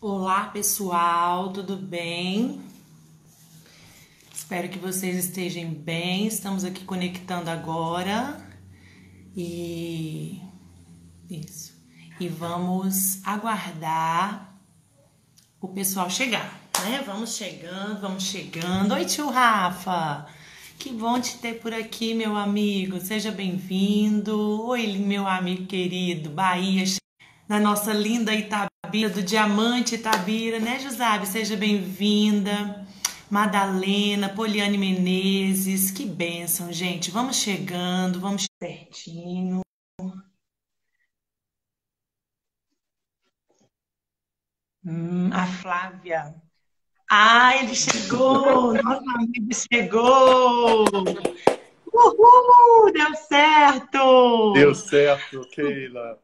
Olá, pessoal, tudo bem? Espero que vocês estejam bem. Estamos aqui conectando agora e isso. E vamos aguardar o pessoal chegar, né? Vamos chegando, vamos chegando. Oi, tio Rafa. Que bom te ter por aqui, meu amigo. Seja bem-vindo. Oi, meu amigo querido, Bahia, na nossa linda Itabira, do Diamante Itabira, né, Jusabe? Seja bem-vinda. Madalena, Poliane Menezes, que bênção, gente. Vamos chegando, vamos certinho. A Flávia. Ah, ele chegou! Nosso amigo chegou! Uhul! Deu Deu certo! certo, Keila.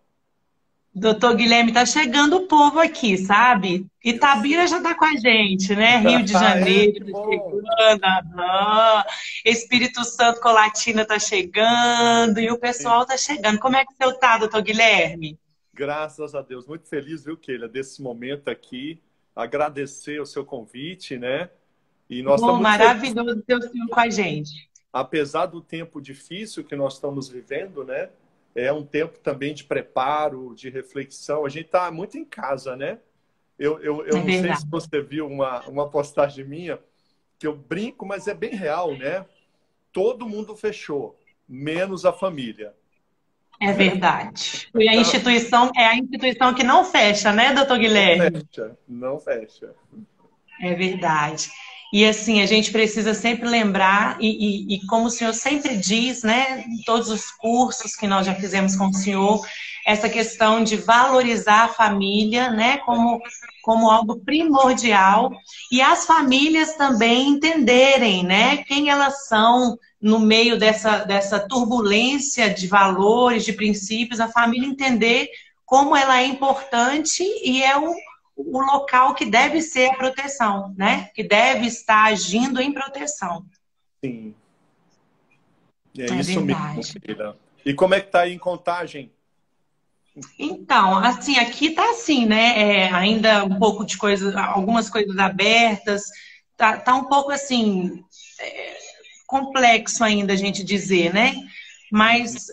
Doutor Guilherme, tá chegando o povo aqui, sabe? Deu Itabira certo. já tá com a gente, né? Rio de Ah, é? Janeiro Que tá bom. chegando, aham. Espírito Santo Colatina tá chegando e o pessoal tá chegando. Como é que você tá, doutor Guilherme? Graças a Deus. Muito feliz, viu, Keila, desse momento aqui. Agradecer o seu convite, né? E nós Oh, estamos muito felizes. maravilhoso ter o senhor com a gente. Apesar do tempo difícil que nós estamos vivendo, né? É um tempo também de preparo, de reflexão. A gente está muito em casa, né? Eu É não sei se verdade, você viu uma postagem minha, que eu brinco, mas é bem real, né? Todo mundo fechou, menos a família. é verdade. E a Então, instituição é a instituição que não fecha, né, doutor não Guilherme? fecha, não fecha. É verdade. E assim, a gente precisa sempre lembrar, e como o senhor sempre diz, né, em todos os cursos que nós já fizemos com o senhor, essa questão de valorizar a família, né, como algo primordial, e as famílias também entenderem, né, quem elas são no meio dessa turbulência de valores, de princípios, a família entender como ela é importante e é o local que deve ser a proteção, né? Que deve estar agindo em proteção. Sim, é É isso mesmo, verdade. Keila. E como é que tá aí em Contagem? Então, assim, aqui tá assim, né? Ainda um pouco de coisa, algumas coisas abertas, tá um pouco assim, complexo ainda a gente dizer, né? Uhum. Mas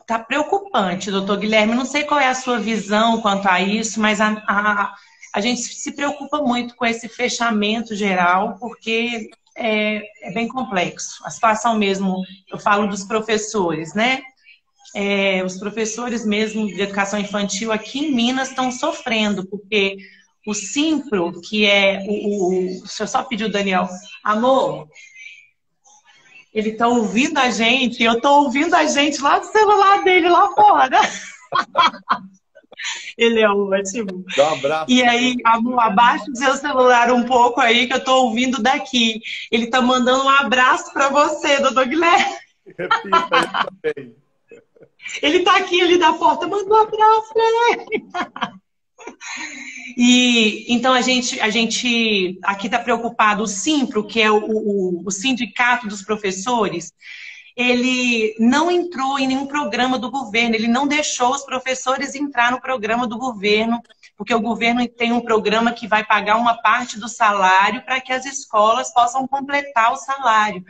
tá preocupante, doutor Guilherme. Não sei qual é a sua visão quanto a isso, mas a gente se preocupa muito com esse fechamento geral, porque é bem complexo. A situação mesmo, eu falo dos professores, né? Os professores mesmo de educação infantil aqui em Minas estão sofrendo, porque o Simpro, que é deixa eu só pedir o Daniel. Amor, ele está ouvindo a gente, eu estou ouvindo a gente lá do celular dele, lá fora. Ele é ótimo. Dá um abraço E para aí, ele. amor, abaixa o seu celular um pouco aí, que eu tô ouvindo daqui. Ele tá mandando um abraço para você, doutor Guilherme. Repita aí também. Ele tá aqui ali da porta, manda um abraço pra ele. E então a gente aqui está preocupado, o Simpro, que é o sindicato dos professores, ele não entrou em nenhum programa do governo, ele não deixou os professores entrar no programa do governo, porque o governo tem um programa que vai pagar uma parte do salário para que as escolas possam completar o salário.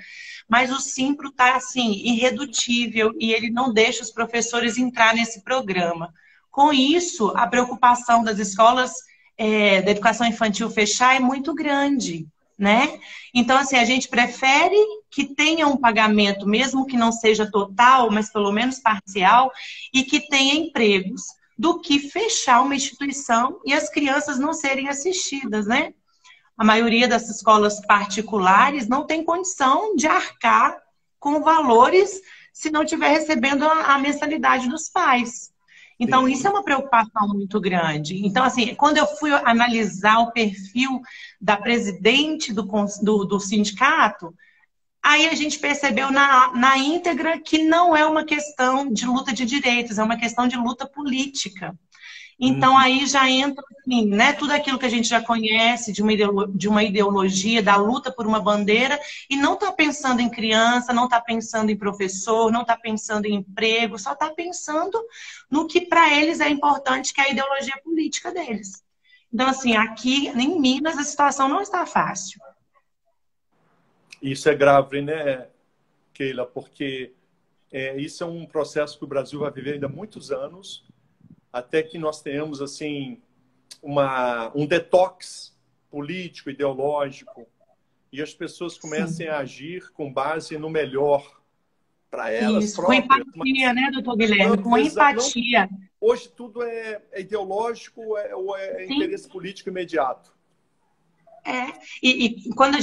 Mas o Simpro está assim, irredutível, e ele não deixa os professores entrar nesse programa. Com isso, a preocupação das escolas da educação infantil fechar é muito grande, né? Então, assim, a gente prefere que tenha um pagamento, mesmo que não seja total, mas pelo menos parcial, e que tenha empregos, do que fechar uma instituição e as crianças não serem assistidas, né? A maioria das escolas particulares não tem condição de arcar com valores se não estiver recebendo a mensalidade dos pais. Então, isso é Sim. uma preocupação muito grande. Então, assim, quando eu fui analisar o perfil da presidente do sindicato, aí a gente percebeu na íntegra que não é uma questão de luta de direitos, é uma questão de luta política. Então Uhum. aí já entra assim, né, tudo aquilo que a gente já conhece de uma ideologia, da luta por uma bandeira, e não está pensando em criança, não está pensando em professor, não está pensando em emprego, só está pensando no que para eles é importante, que é a ideologia política deles. Então, assim, aqui em Minas a situação não está fácil. Isso é grave, né, Keila? Porque isso é um processo que o Brasil vai viver ainda muitos anos, até que nós tenhamos assim um detox político, ideológico, e as pessoas comecem Sim. a agir com base no melhor para elas Isso, com próprias. empatia, né, doutor Não, Guilherme? Com não, empatia. hoje tudo é ideológico ou é Sim. interesse político imediato. É, e quando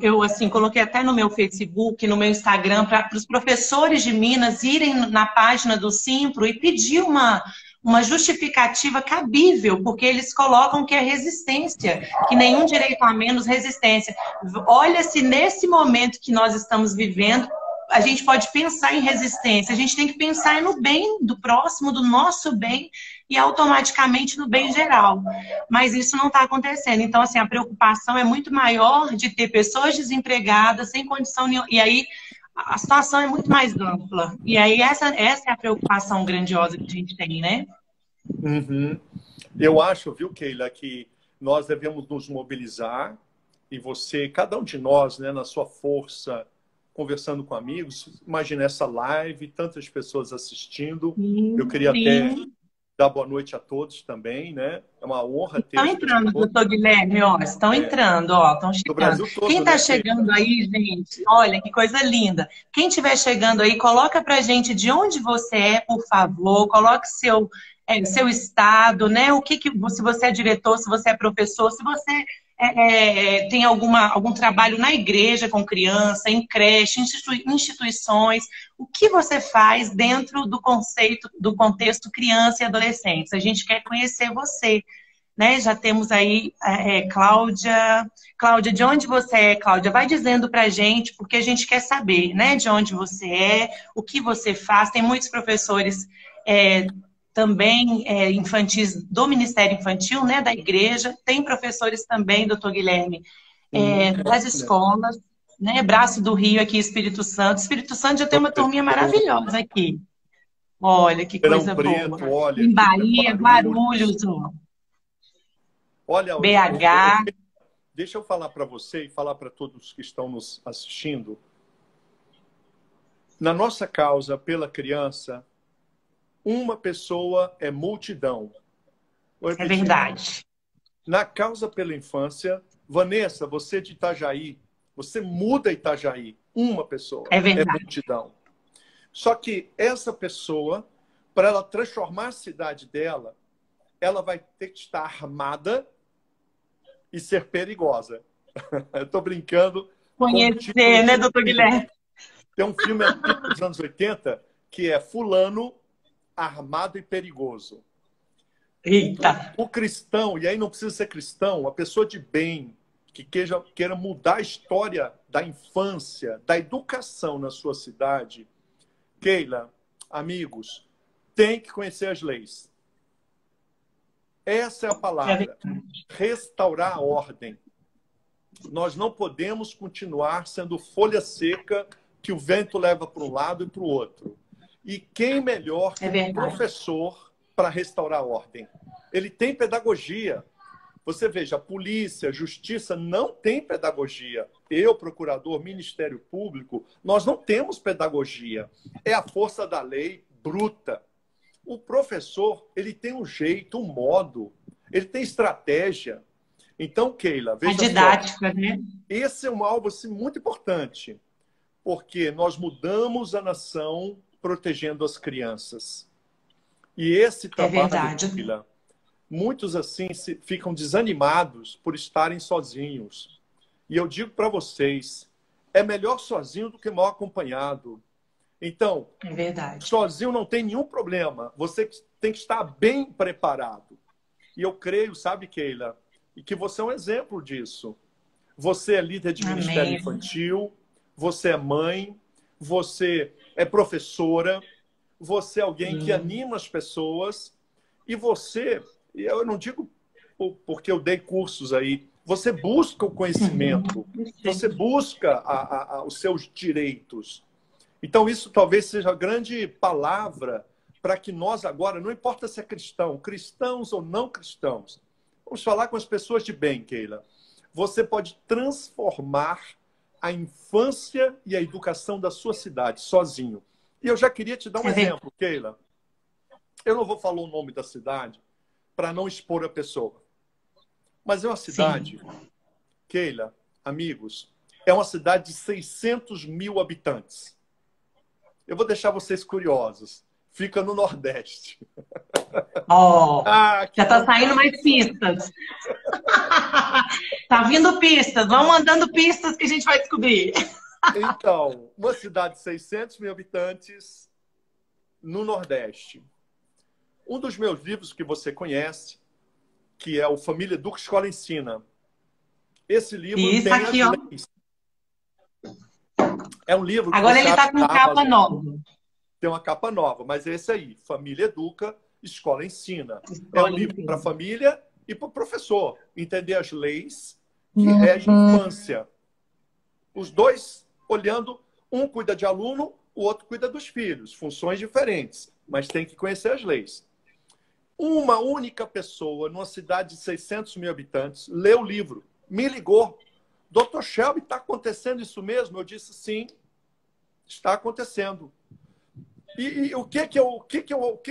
eu assim, coloquei até no meu Facebook, no meu Instagram, para os professores de Minas irem na página do Simpro e pedir uma justificativa cabível, porque eles colocam que é resistência, que nenhum direito a menos resistência. Olha, se nesse momento que nós estamos vivendo, a gente pode pensar em resistência, a gente tem que pensar no bem do próximo, do nosso bem, e automaticamente no bem geral. Mas isso não está acontecendo. Então, assim, a preocupação é muito maior de ter pessoas desempregadas, sem condição nenhuma. E aí, a situação é muito mais ampla. E aí, essa é a preocupação grandiosa que a gente tem, né? Uhum. Eu acho, viu, Keila, que nós devemos nos mobilizar e você, cada um de nós, né, na sua força, conversando com amigos, imagina essa live, tantas pessoas assistindo. Eu queria até Sim. dar boa noite a todos também, né? É uma honra ter Estão as entrando, pessoas doutor Guilherme, ó, estão entrando, ó, estão do chegando. Brasil Quem todo, está né, Keila? chegando aí, gente, olha que coisa linda. Quem estiver chegando aí, coloca pra gente de onde você é, por favor, coloque seu estado, né? Se você é diretor, se você é professor, se você tem algum trabalho na igreja com criança, em creche, instituições, o que você faz dentro do conceito, do contexto criança e adolescentes. A gente quer conhecer você. Né? Já temos aí Cláudia. Cláudia, de onde você é, Cláudia? Vai dizendo para a gente, porque a gente quer saber, né? De onde você é, o que você faz. Tem muitos professores também infantis do Ministério Infantil, né? Da igreja. Tem professores também, doutor Guilherme, das escolas, né? Braço do Rio aqui, Espírito Santo. Espírito Santo já tem uma turminha maravilhosa aqui. Olha que Ribeirão coisa boa. Preto, olha, Em que Bahia, Guarulhos. Guarulhos, ó. Olha, BH. deixa eu falar para você e falar para todos que estão nos assistindo. Na nossa causa pela criança, uma pessoa é multidão. Vou É repetir. verdade. Na causa pela infância, Vanessa, você de Itajaí, você muda Itajaí. Uma pessoa É é verdade. multidão. Só que essa pessoa, para ela transformar a cidade dela, ela vai ter que estar armada e ser perigosa. Eu estou brincando com o título Conhecer, de né, um doutor filme. Guilherme? Tem um filme antigo dos anos 80 que é Fulano Armado e Perigoso. Eita. O cristão, e aí não precisa ser cristão, a pessoa de bem, que queira mudar a história da infância, da educação na sua cidade, Keila, amigos, tem que conhecer as leis. Essa é a palavra. Restaurar a ordem. Nós não podemos continuar sendo folha seca que o vento leva para um lado e para o outro. E quem melhor que um professor para restaurar a ordem? Ele tem pedagogia. Você veja, a polícia, a justiça não tem pedagogia. Eu, procurador, Ministério Público, nós não temos pedagogia. É a força da lei bruta. O professor, ele tem um jeito, um modo, ele tem estratégia. Então, Keila, veja A didática, só. né? Esse é um alvo assim, muito importante, porque nós mudamos a nação protegendo as crianças. E esse trabalho, Keila, muitos assim ficam desanimados por estarem sozinhos. E eu digo para vocês, é melhor sozinho do que mal acompanhado. Então, sozinho não tem nenhum problema. Você tem que estar bem preparado. E eu creio, sabe, Keila, e que você é um exemplo disso. Você é líder de Ministério Infantil, você é mãe, você é professora, você é alguém que anima as pessoas e você, eu não digo porque eu dei cursos aí, você busca o conhecimento, você busca os seus direitos. Então isso talvez seja a grande palavra para que nós agora, não importa se é cristão, cristãos ou não cristãos, Vamos falar com as pessoas de bem, Keila. Você pode transformar a infância e a educação da sua cidade sozinho. E eu já queria te dar um exemplo, Keila. Eu não vou falar o nome da cidade para não expor a pessoa. Mas é uma cidade, sim, Keila, amigos, é uma cidade de 600 mil habitantes. Eu vou deixar vocês curiosos. Fica no Nordeste. Oh, já está saindo mais pistas. Tá vindo pistas. Vamos mandando pistas que a gente vai descobrir. Então, uma cidade de 600 mil habitantes no Nordeste. Um dos meus livros que você conhece, que é o Família Educa, Escola Ensina. Esse livro isso tem aqui, as ó. leis. É um livro que agora ele está com capa Amazon. nova. Tem uma capa nova, mas é esse aí. Família Educa, Escola Ensina. É um livro para a família e para o professor. Entender as leis que regem a infância. Os dois olhando, um cuida de aluno, o outro cuida dos filhos. Funções diferentes, mas tem que conhecer as leis. Uma única pessoa, numa cidade de 600 mil habitantes, leu o livro, me ligou. Dr. Shelby, está acontecendo isso mesmo? Eu disse, sim, está acontecendo. E o que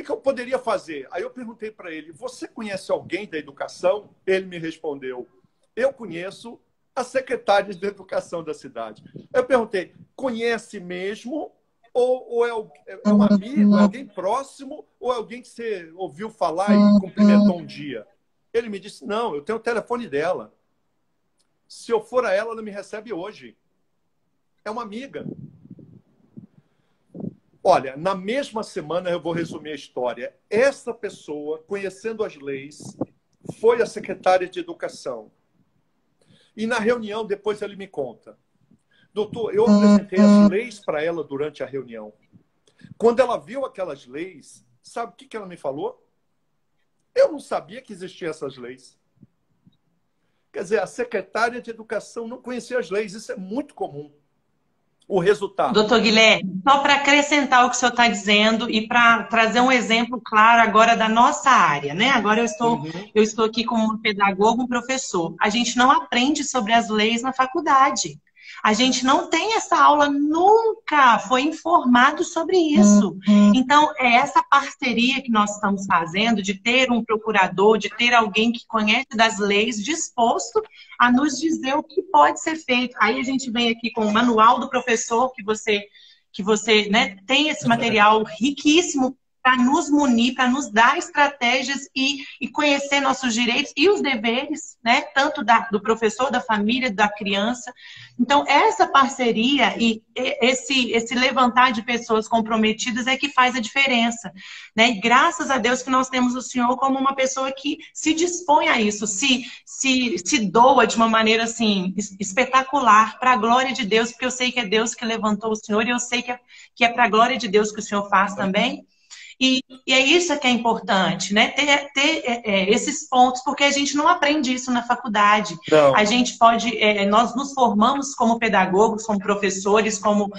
eu poderia fazer? Aí eu perguntei para ele, você conhece alguém da educação? Ele me respondeu, eu conheço a secretária de educação da cidade. Eu perguntei, conhece mesmo? Ou é um amigo, é alguém próximo? Ou é alguém que você ouviu falar e cumprimentou um dia? Ele me disse, não, eu tenho o telefone dela. Se eu for a ela, ela me recebe hoje. É uma amiga. Olha, na mesma semana, eu vou resumir a história. Essa pessoa, conhecendo as leis, foi a secretária de educação. E na reunião, depois ele me conta. Doutor, eu apresentei as leis para ela durante a reunião. Quando ela viu aquelas leis, sabe o que ela me falou? Eu não sabia que existiam essas leis. Quer dizer, a secretária de educação não conhecia as leis. Isso é muito comum. O resultado. Doutor Guilherme, só para acrescentar o que o senhor está dizendo e para trazer um exemplo claro agora da nossa área, né? Agora eu estou aqui como uma pedagoga, um professor. A gente não aprende sobre as leis na faculdade. A gente não tem essa aula, nunca foi informado sobre isso. Então, é essa parceria que nós estamos fazendo, de ter um procurador, de ter alguém que conhece das leis, disposto a nos dizer o que pode ser feito. Aí a gente vem aqui com o manual do professor, que você né, tem esse material riquíssimo para nos munir, para nos dar estratégias e conhecer nossos direitos e os deveres, né? Tanto do professor, da família, da criança. Então, essa parceria e esse levantar de pessoas comprometidas é que faz a diferença, né? E graças a Deus que nós temos o senhor como uma pessoa que se dispõe a isso, se doa de uma maneira assim espetacular para a glória de Deus, porque eu sei que é Deus que levantou o senhor e eu sei que é para a glória de Deus que o senhor faz também. E é isso que é importante, né? Ter esses pontos, porque a gente não aprende isso na faculdade. Não. A gente pode, nós nos formamos como pedagogos, como professores, como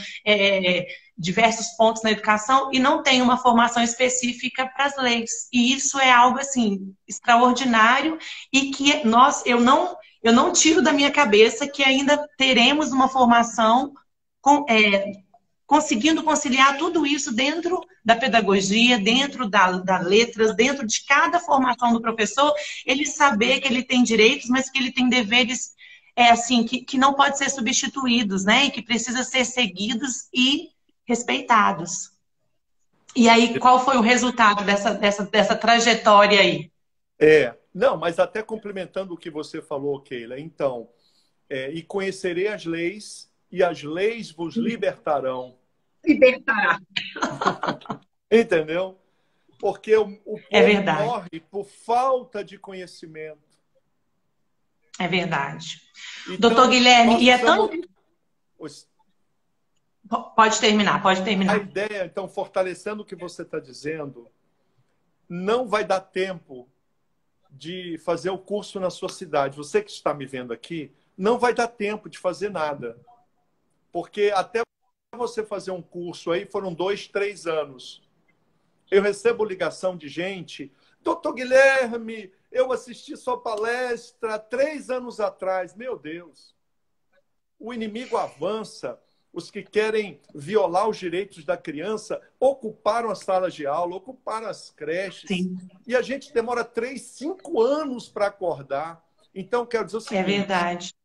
diversos pontos na educação e não tem uma formação específica para as leis. E isso é algo assim extraordinário e que eu não tiro da minha cabeça que ainda teremos uma formação conseguindo conciliar tudo isso dentro da pedagogia, dentro das letras, dentro de cada formação do professor, ele saber que ele tem direitos, mas que ele tem deveres que não podem ser substituídos, né? E que precisam ser seguidos e respeitados. E aí, qual foi o resultado dessa trajetória aí? Não, mas até complementando o que você falou, Keila, então, e conhecerei as leis e as leis vos libertarão. Libertará. Entendeu? Porque o povo morre por falta de conhecimento. É verdade. Então, doutor Guilherme, e é tão... Pode terminar. A ideia, então, fortalecendo o que você está dizendo, não vai dar tempo de fazer o curso na sua cidade. Você que está me vendo aqui, não vai dar tempo de fazer nada. Porque até você fazer um curso aí foram 2, 3 anos. Eu recebo ligação de gente Doutor Guilherme, eu assisti sua palestra 3 anos atrás. Meu Deus, o inimigo avança. Os que querem violar os direitos da criança ocuparam as salas de aula, ocuparam as creches. Sim. E a gente demora 3, 5 anos para acordar. Então, quero dizer o seguinte... É verdade.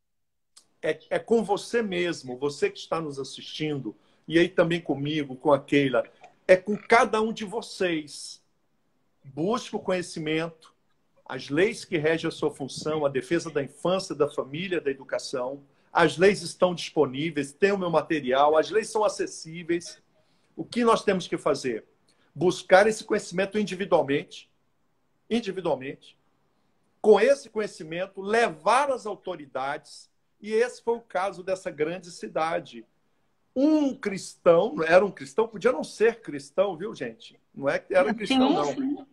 É com você mesmo, você que está nos assistindo, e aí também comigo, com a Keila, é com cada um de vocês. Busque o conhecimento, as leis que regem a sua função, a defesa da infância, da família, da educação. As leis estão disponíveis, tem o meu material, as leis são acessíveis. O que nós temos que fazer? Buscar esse conhecimento individualmente. Com esse conhecimento, levar às autoridades. E esse foi o caso dessa grande cidade. Um cristão, era um cristão, podia não ser cristão, viu, gente? Não é que era cristão, não.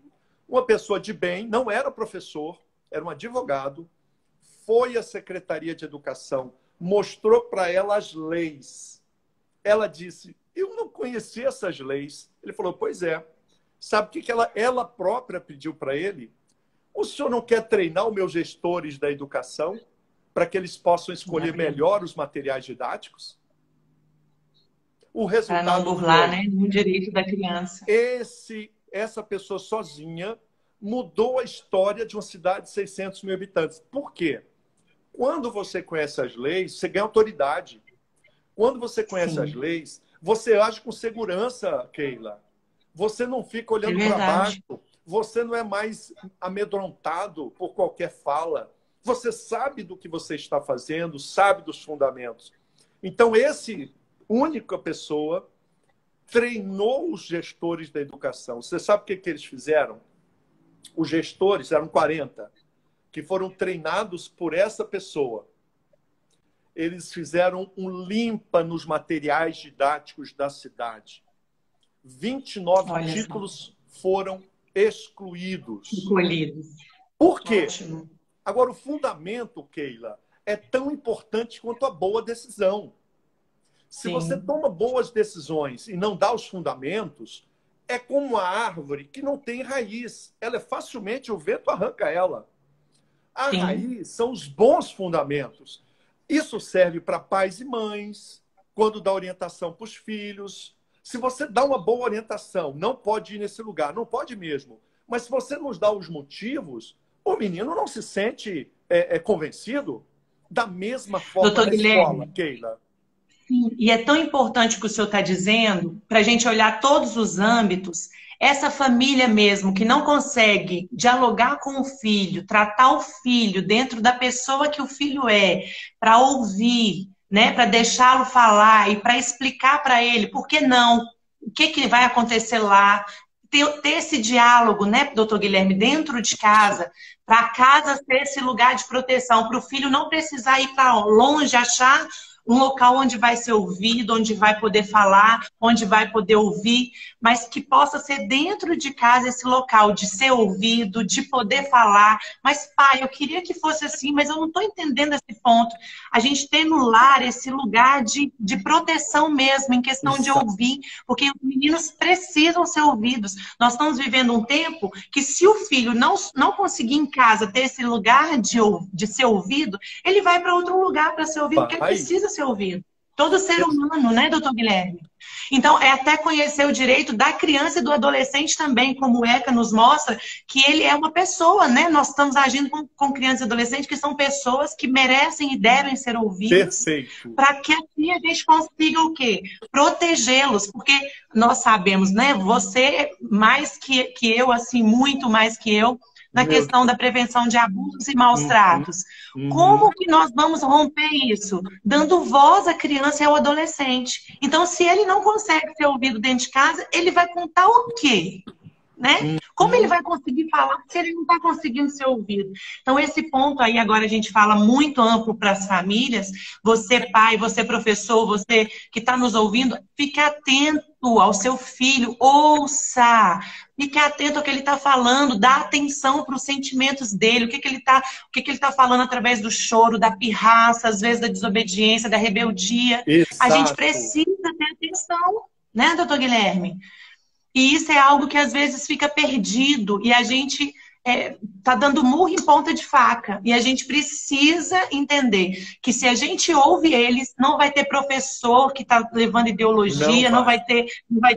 Uma pessoa de bem, não era professor, era um advogado, foi à Secretaria de Educação, mostrou para ela as leis. Ela disse, eu não conhecia essas leis. Ele falou, pois é. Sabe o que ela própria pediu para ele? O senhor não quer treinar os meus gestores da educação para que eles possam escolher melhor os materiais didáticos? O resultado para não burlar, né, o direito da criança. Essa pessoa sozinha mudou a história de uma cidade de 600 mil habitantes. Por quê? Quando você conhece as leis, você ganha autoridade. Quando você conhece as leis, você age com segurança, Keila. Você não fica olhando para baixo. Você não é mais amedrontado por qualquer fala. Você sabe do que você está fazendo, sabe dos fundamentos. Então, esse única pessoa treinou os gestores da educação. Você sabe o que eles fizeram? Os gestores, eram 40, que foram treinados por essa pessoa. Eles fizeram um limpa nos materiais didáticos da cidade. 29 títulos foram excluídos. Por quê? Ótimo. Agora, o fundamento, Keila, é tão importante quanto a boa decisão. Se você toma boas decisões e não dá os fundamentos, é como uma árvore que não tem raiz. Ela é facilmente, o vento arranca ela. A raiz são os bons fundamentos. Isso serve para pais e mães, quando dá orientação para os filhos. Se você dá uma boa orientação, não pode ir nesse lugar, não pode mesmo. Mas se você nos dá os motivos, o menino não se sente convencido. Da mesma forma Doutor na escola, Keila. Sim, e é tão importante o que o senhor está dizendo, para a gente olhar todos os âmbitos. Essa família mesmo que não consegue dialogar com o filho, tratar o filho dentro da pessoa que o filho é, para ouvir, né, para deixá-lo falar e para explicar para ele por que não, o que vai acontecer lá, ter esse diálogo, né, doutor Guilherme, dentro de casa, para a casa ser esse lugar de proteção, para o filho não precisar ir para longe, achar um local onde vai ser ouvido, onde vai poder falar, onde vai poder ouvir, mas que possa ser dentro de casa esse local de ser ouvido, de poder falar. Mas, pai, eu queria que fosse assim, mas eu não estou entendendo esse ponto. A gente tem no lar esse lugar de proteção mesmo, em questão de ouvir, porque os meninos precisam ser ouvidos. Nós estamos vivendo um tempo que se o filho não conseguir em casa ter esse lugar de ser ouvido, ele vai para outro lugar para ser ouvido, porque ele precisa ser ouvido. Todo ser humano, né, doutor Guilherme? Então, é até conhecer o direito da criança e do adolescente também, como o ECA nos mostra, que ele é uma pessoa, né? Nós estamos agindo com crianças e adolescentes que são pessoas que merecem e devem ser ouvidas. Para que assim a gente consiga o quê? Protegê-los, porque nós sabemos, né? Você, mais que eu, assim, muito mais que eu, na questão da prevenção de abusos e maus tratos. Como que nós vamos romper isso? Dando voz à criança e ao adolescente. Então, se ele não consegue ser ouvido dentro de casa, ele vai contar o quê? Né? Como ele vai conseguir falar se ele não está conseguindo ser ouvido? Então, esse ponto aí, agora a gente fala muito amplo para as famílias. Você, pai, você, professor, você que está nos ouvindo, fique atento ao seu filho, ouça, fique atento ao que ele está falando, dá atenção para os sentimentos dele, o que ele está falando através do choro, da pirraça, às vezes da desobediência, da rebeldia. Exato. A gente precisa ter atenção, né, doutor Guilherme? E isso é algo que às vezes fica perdido e a gente tá dando murro em ponta de faca. E a gente precisa entender que se a gente ouve eles, não vai ter professor que está levando ideologia, não vai ter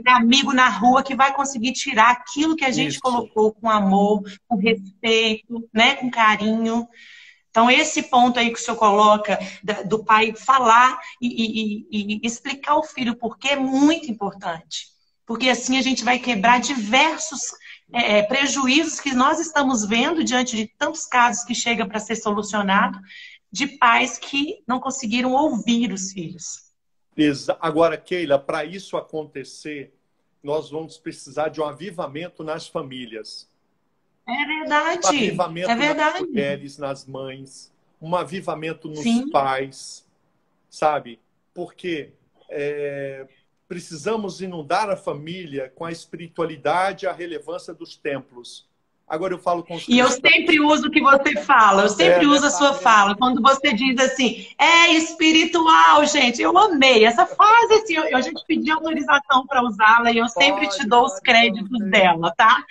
amigo na rua que vai conseguir tirar aquilo que a gente colocou com amor, com respeito, né, com carinho. Então, esse ponto aí que o senhor coloca, do pai falar e explicar ao filho o porquê é muito importante. Porque assim a gente vai quebrar diversos prejuízos que nós estamos vendo diante de tantos casos que chegam para ser solucionado, de pais que não conseguiram ouvir os filhos. Agora, Keila, para isso acontecer, nós vamos precisar de um avivamento nas famílias. É verdade. Um avivamento nas mulheres, nas mães, um avivamento nos pais, sabe? Porque precisamos inundar a família com a espiritualidade e a relevância dos templos. Agora eu falo com os cristãos. E eu sempre uso o que você fala, eu sempre uso a sua fala. Quando você diz assim, é espiritual, gente, eu amei essa frase, assim, a gente pediu autorização para usá-la e eu sempre te dou os créditos dela, tá?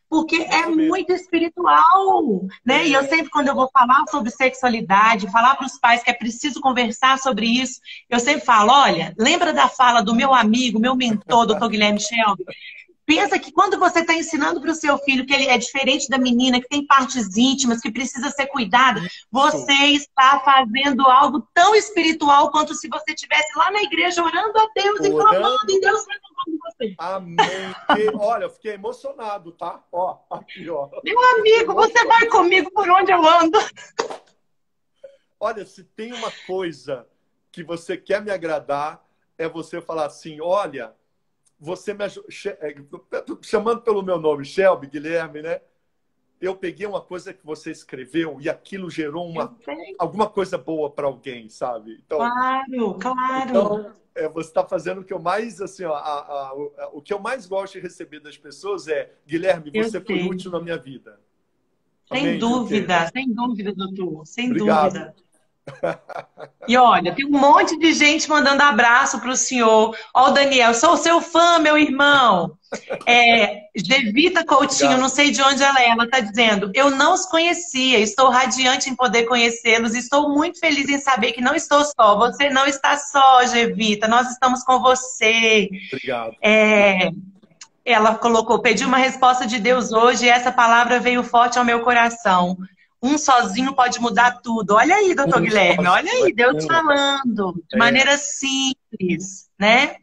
Porque é muito espiritual, né? E eu sempre, quando eu vou falar sobre sexualidade, falar para os pais que é preciso conversar sobre isso, eu sempre falo, olha, lembra da fala do meu amigo, meu mentor, Dr. Guilherme Shelby? Pensa que quando você está ensinando para o seu filho que ele é diferente da menina, que tem partes íntimas, que precisa ser cuidado, você está fazendo algo tão espiritual quanto se você estivesse lá na igreja orando a Deus e clamando, e Deus vai com você. Amém. Olha, eu fiquei emocionado, tá? Ó, aqui, ó. Meu amigo, você vai comigo por onde eu ando. Olha, se tem uma coisa que você quer me agradar, é você falar assim, olha, você me chamando pelo meu nome, Shelby, Guilherme, né? Eu peguei uma coisa que você escreveu e aquilo gerou alguma coisa boa para alguém, sabe? Então, claro. Então, você está fazendo o que eu mais, assim, o que eu mais gosto de receber das pessoas é, Guilherme, você foi útil na minha vida. Sem dúvida, doutor. Sem dúvida. E olha, tem um monte de gente mandando abraço para o senhor. Ó, o Daniel, sou seu fã, meu irmão. Jevita Coutinho, não sei de onde ela é, ela está dizendo, eu não os conhecia, estou radiante em poder conhecê-los, estou muito feliz em saber que não estou só. Você não está só, Jevita, nós estamos com você. Obrigado. Ela colocou, pedi uma resposta de Deus hoje e essa palavra veio forte ao meu coração. Um sozinho pode mudar tudo. Olha aí, doutor Guilherme, olha aí, Deus falando, de maneira simples, né?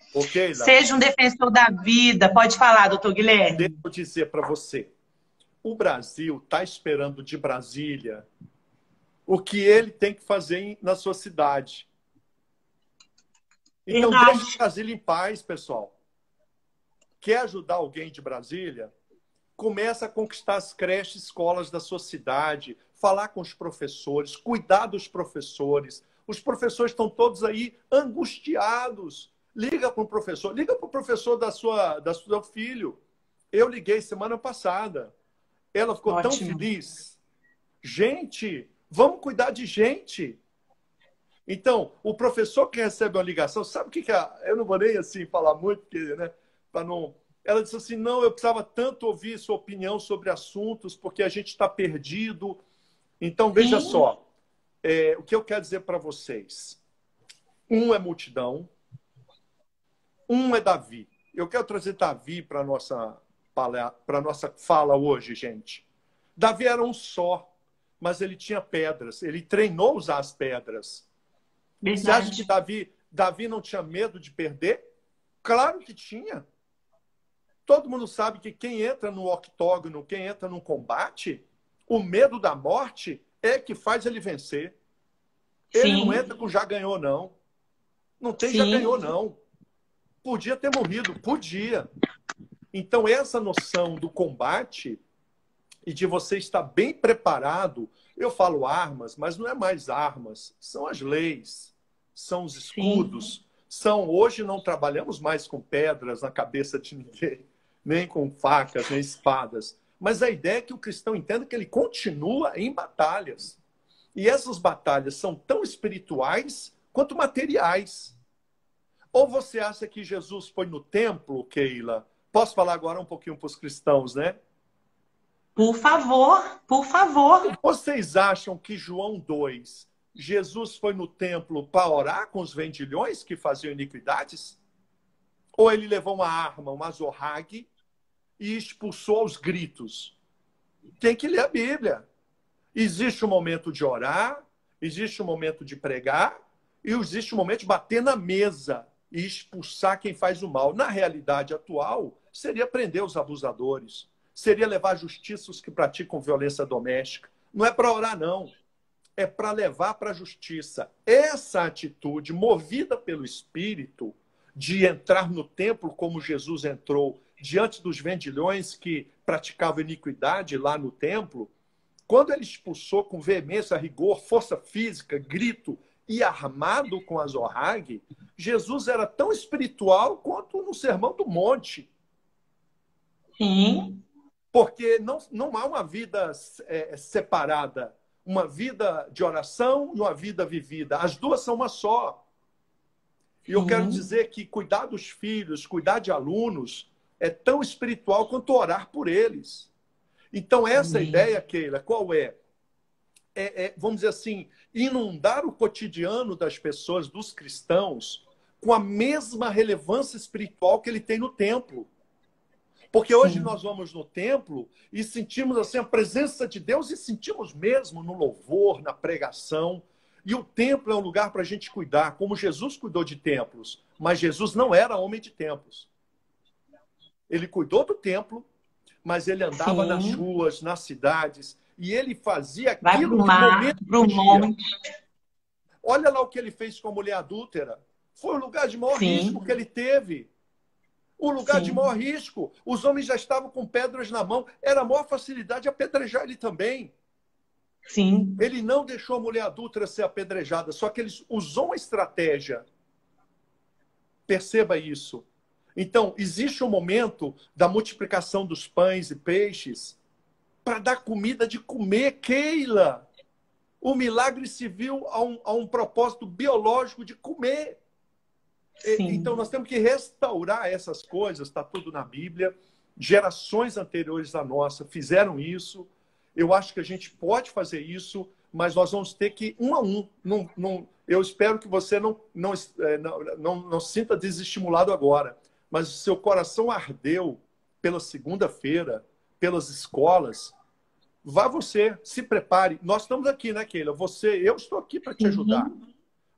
Seja um defensor da vida. Pode falar, doutor Guilherme. Deixa eu dizer para você, o Brasil está esperando de Brasília o que ele tem que fazer na sua cidade. Então, deixa Brasília em paz, pessoal. Quer ajudar alguém de Brasília? Começa a conquistar as creches, escolas da sua cidade, falar com os professores, cuidar dos professores. Os professores estão todos aí angustiados. Liga para o professor, liga para o professor do seu filho. Eu liguei semana passada. Ela ficou tão feliz. Gente, vamos cuidar de gente. Então, o professor que recebe uma ligação, sabe o que eu não vou nem assim falar muito, porque, né, para não... Ela disse assim, não, eu precisava tanto ouvir sua opinião sobre assuntos, porque a gente está perdido. Então, veja só, o que eu quero dizer para vocês. Um é multidão, um é Davi. Eu quero trazer Davi para a nossa fala hoje, gente. Davi era um só, mas ele tinha pedras. Ele treinou a usar as pedras. Verdade. Você acha que Davi não tinha medo de perder? Claro que tinha. Todo mundo sabe que quem entra no octógono, quem entra num combate, o medo da morte é que faz ele vencer. Ele não entra com já ganhou, não. Não tem já ganhou, não. Podia ter morrido, podia. Então, essa noção do combate e de você estar bem preparado, eu falo armas, mas não é mais armas, são as leis, são os escudos. Hoje não trabalhamos mais com pedras na cabeça de ninguém, nem com facas, nem espadas. Mas a ideia é que o cristão entenda que ele continua em batalhas. E essas batalhas são tão espirituais quanto materiais. Ou você acha que Jesus foi no templo, Keila, Posso falar agora um pouquinho para os cristãos, né? Por favor, por favor. Vocês acham que João 2, Jesus foi no templo para orar com os vendilhões que faziam iniquidades? Ou ele levou uma arma, uma azorrague, e expulsou aos gritos? Tem que ler a Bíblia. Existe um momento de orar, existe um momento de pregar, e existe um momento de bater na mesa e expulsar quem faz o mal. Na realidade atual, seria prender os abusadores, seria levar à justiça os que praticam violência doméstica. Não é para orar, não. É para levar para a justiça. Essa atitude, movida pelo Espírito, de entrar no templo como Jesus entrou, diante dos vendilhões que praticavam iniquidade lá no templo, quando ele expulsou com veemência, rigor, força física, grito e armado com a azorrague, Jesus era tão espiritual quanto no Sermão do Monte. Sim. Porque não há uma vida separada, uma vida de oração e uma vida vivida. As duas são uma só. E eu quero dizer que cuidar dos filhos, cuidar de alunos, é tão espiritual quanto orar por eles. Então, essa ideia, Keila, qual é? Vamos dizer assim, inundar o cotidiano das pessoas, dos cristãos, com a mesma relevância espiritual que ele tem no templo. Porque hoje nós vamos no templo e sentimos assim a presença de Deus e sentimos mesmo no louvor, na pregação. E o templo é um lugar para a gente cuidar, como Jesus cuidou de templos. Mas Jesus não era homem de templos. Ele cuidou do templo, mas ele andava nas ruas, nas cidades, e ele fazia aquilo no momento do dia. Olha lá o que ele fez com a mulher adúltera. Foi o lugar de maior risco que ele teve. O lugar de maior risco. Os homens já estavam com pedras na mão. Era a maior facilidade apedrejar ele também. Sim. Ele não deixou a mulher adúltera ser apedrejada, só que ele usou uma estratégia. Perceba isso. Então, existe um momento da multiplicação dos pães e peixes para dar comida de comer, Keila. O milagre se viu a um propósito biológico de comer. Então, nós temos que restaurar essas coisas, está tudo na Bíblia. Gerações anteriores à nossa fizeram isso. Eu acho que a gente pode fazer isso, mas nós vamos ter que, um a um. Eu espero que você não se sinta desestimulado agora. Mas o seu coração ardeu pela segunda-feira, pelas escolas. Vá você, se prepare. Nós estamos aqui, né, Keila? Eu estou aqui para te ajudar.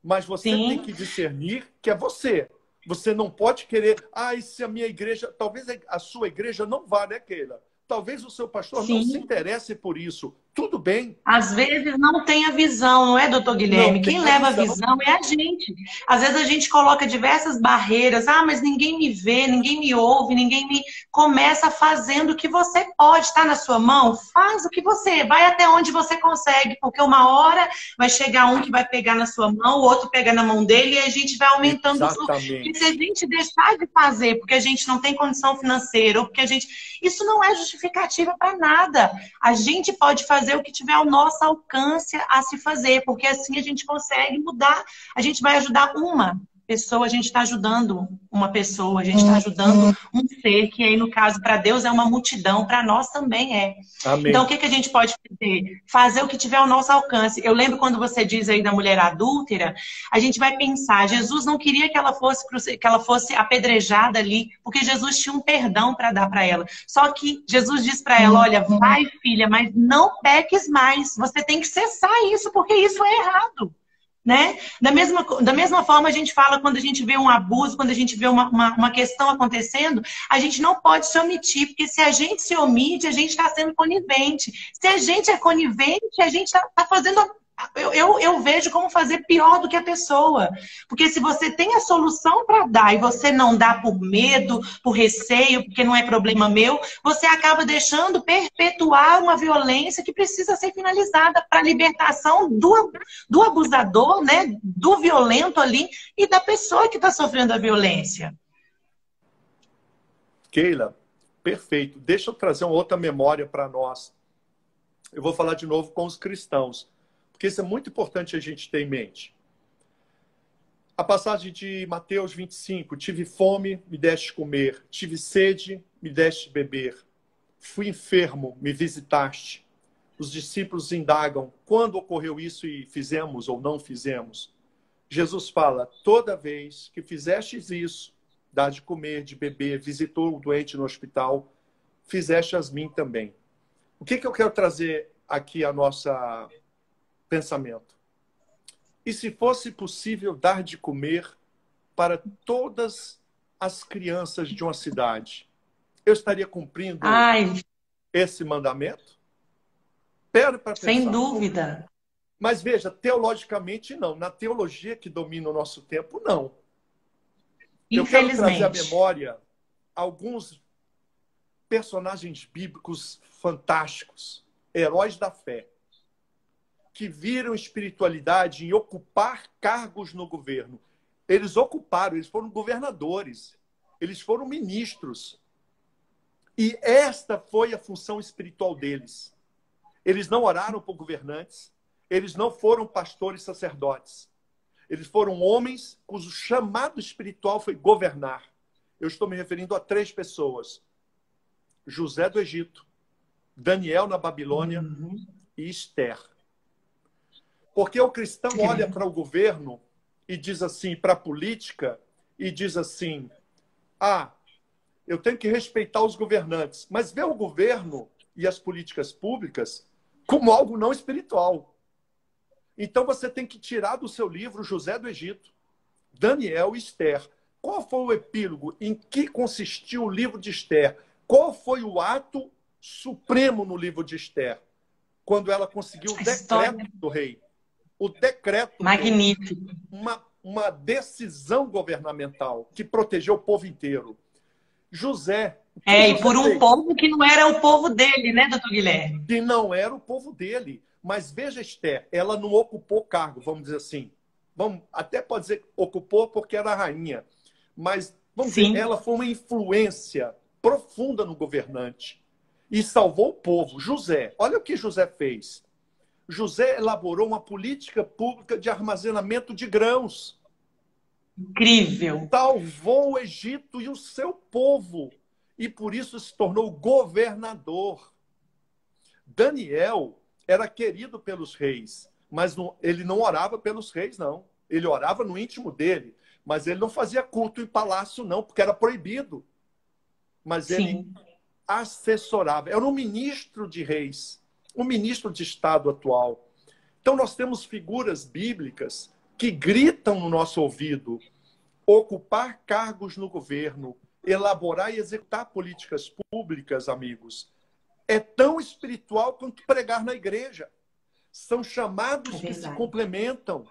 Mas você tem que discernir que é você. Você não pode querer... e se a minha igreja... Talvez a sua igreja não vá, né, Keila? Talvez o seu pastor não se interesse por isso. Tudo bem. Às vezes não tem a visão, não é, doutor Guilherme? Quem leva a visão é a gente. Às vezes a gente coloca diversas barreiras. Mas ninguém me vê, ninguém me ouve, ninguém me... Começa fazendo o que você pode. Está na sua mão? Faz o que você... Vai até onde você consegue. Porque uma hora vai chegar um que vai pegar na sua mão, o outro pega na mão dele e a gente vai aumentando o fluxo. E se a gente deixar de fazer porque a gente não tem condição financeira ou porque a gente... Isso não é justificativa para nada. A gente pode fazer o que tiver ao nosso alcance a se fazer, porque assim a gente consegue mudar. A gente vai ajudar uma pessoa, a gente está ajudando uma pessoa, a gente está ajudando um ser, que aí no caso para Deus é uma multidão, para nós também é. Amém. Então o que a gente pode fazer? Fazer o que tiver ao nosso alcance. Eu lembro quando você diz aí da mulher adúltera, a gente vai pensar, Jesus não queria que ela fosse apedrejada ali, porque Jesus tinha um perdão para dar para ela. Só que Jesus diz para ela, olha, vai filha, mas não peques mais, você tem que cessar isso, porque isso é errado. Né? Da mesma forma a gente fala quando a gente vê um abuso, quando a gente vê uma questão acontecendo, a gente não pode se omitir, porque se a gente se omite, a gente está sendo conivente. Se a gente é conivente, a gente está fazendo... Eu vejo como fazer pior do que a pessoa. Porque se você tem a solução para dar e você não dá por medo, por receio, porque não é problema meu, você acaba deixando perpetuar uma violência que precisa ser finalizada para a libertação do abusador, né? Do violento ali e da pessoa que está sofrendo a violência. Keila, perfeito. Deixa eu trazer uma outra memória para nós. Eu vou falar de novo com os cristãos. Porque isso é muito importante a gente ter em mente. A passagem de Mateus 25, tive fome, me deste comer, tive sede, me deste beber, fui enfermo, me visitaste. Os discípulos indagam, quando ocorreu isso e fizemos ou não fizemos? Jesus fala, toda vez que fizestes isso, dar de comer, de beber, visitou o doente no hospital, fizeste as mim também. O que eu quero trazer aqui a nossa pensamento? E se fosse possível dar de comer para todas as crianças de uma cidade, eu estaria cumprindo esse mandamento? Pera para pensar. Sem dúvida. Mas veja, teologicamente não. Na teologia que domina o nosso tempo, não. Eu quero trazer à memória alguns personagens bíblicos fantásticos, heróis da fé, que viram espiritualidade em ocupar cargos no governo. Eles ocuparam, eles foram governadores, eles foram ministros. E esta foi a função espiritual deles. Eles não oraram por governantes, eles não foram pastores sacerdotes. Eles foram homens cujo chamado espiritual foi governar. Eu estou me referindo a 3 pessoas. José do Egito, Daniel na Babilônia e Esther. Porque o cristão olha para o governo e diz assim, para a política, e diz assim, eu tenho que respeitar os governantes, mas vê o governo e as políticas públicas como algo não espiritual. Então você tem que tirar do seu livro José do Egito, Daniel e Esther. Qual foi o epílogo? Em que consistiu o livro de Esther? Qual foi o ato supremo no livro de Esther? Quando ela conseguiu o decreto do rei. O decreto. Magnífico. Uma decisão governamental que protegeu o povo inteiro. José. E por um povo que não era o povo dele, né, doutor Guilherme? Que não era o povo dele. Mas veja, Esther, ela não ocupou cargo, vamos dizer assim. Até pode dizer que ocupou porque era a rainha. Mas, vamos dizer, ela foi uma influência profunda no governante. E salvou o povo. José, olha o que José fez. José elaborou uma política pública de armazenamento de grãos. Incrível. Salvou o Egito e o seu povo. E por isso se tornou governador. Daniel era querido pelos reis, mas ele não orava pelos reis, não. Ele orava no íntimo dele, mas ele não fazia culto em palácio, não, porque era proibido. Mas ele assessorava. Era um ministro de reis, um ministro de Estado atual. Então nós temos figuras bíblicas que gritam no nosso ouvido: ocupar cargos no governo, elaborar e executar políticas públicas, amigos, é tão espiritual quanto pregar na igreja. São chamados que se complementam.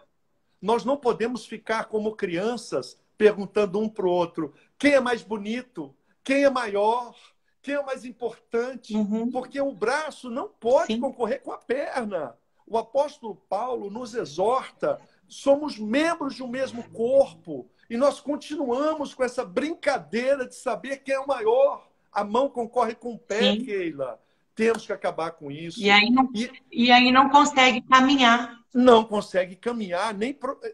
Nós não podemos ficar como crianças perguntando um para o outro: quem é mais bonito? Quem é maior? Quem é mais importante? Porque o braço não pode concorrer com a perna. O apóstolo Paulo nos exorta: somos membros de um mesmo corpo. E nós continuamos com essa brincadeira de saber quem é o maior. A mão concorre com o pé, Keila. Temos que acabar com isso. E aí não consegue caminhar. Não consegue caminhar.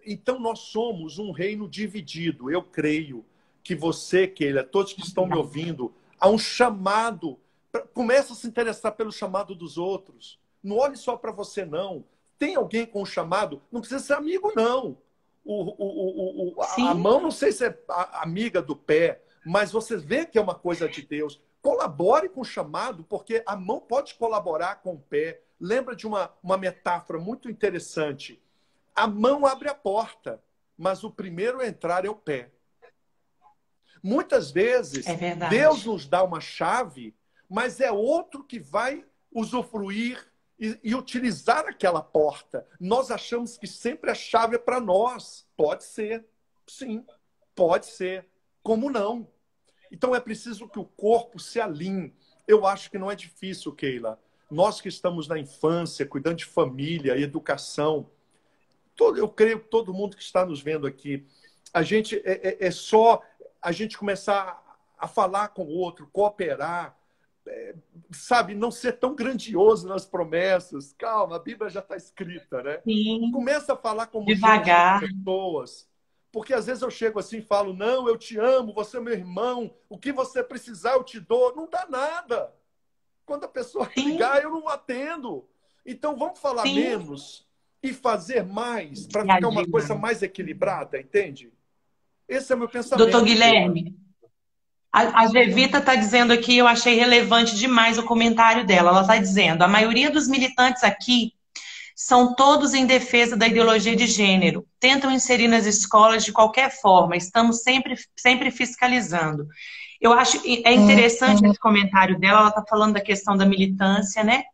Então nós somos um reino dividido. Eu creio que você, Keila, todos que estão me ouvindo, há um chamado. Começa a se interessar pelo chamado dos outros. Não olhe só para você, não. Tem alguém com um chamado? Não precisa ser amigo, não. A mão, não sei se é amiga do pé, mas você vê que é uma coisa de Deus. Colabore com o chamado, porque a mão pode colaborar com o pé. Lembra de uma metáfora muito interessante. A mão abre a porta, mas o primeiro a entrar é o pé. Muitas vezes, Deus nos dá uma chave, mas é outro que vai usufruir e utilizar aquela porta. Nós achamos que sempre a chave é para nós. Pode ser, sim, pode ser. Como não? Então é preciso que o corpo se alinhe. Eu acho que não é difícil, Keila. Nós que estamos na infância, cuidando de família e educação, eu creio que todo mundo que está nos vendo aqui, a gente é só a gente começar a falar com o outro, cooperar, sabe, não ser tão grandioso nas promessas. Calma, a Bíblia já está escrita, né? Sim. Começa a falar como devagar. Gente, pessoas. Porque às vezes eu chego assim e falo, não, eu te amo, você é meu irmão, o que você precisar eu te dou. Não dá nada. Quando a pessoa Sim, ligar, eu não atendo. Então vamos falar sim. menos e fazer mais para E ficar uma agir coisa mais. mais equilibrada, entende? Esse é o meu Doutor pensamento, Keila. Guilherme, a Gevita está dizendo aqui, eu achei relevante demais o comentário dela. Ela está dizendo, a maioria dos militantes aqui são todos em defesa da ideologia de gênero. Tentam inserir nas escolas de qualquer forma. Estamos sempre fiscalizando. Eu acho é interessante esse comentário dela. Ela está falando da questão da militância, né?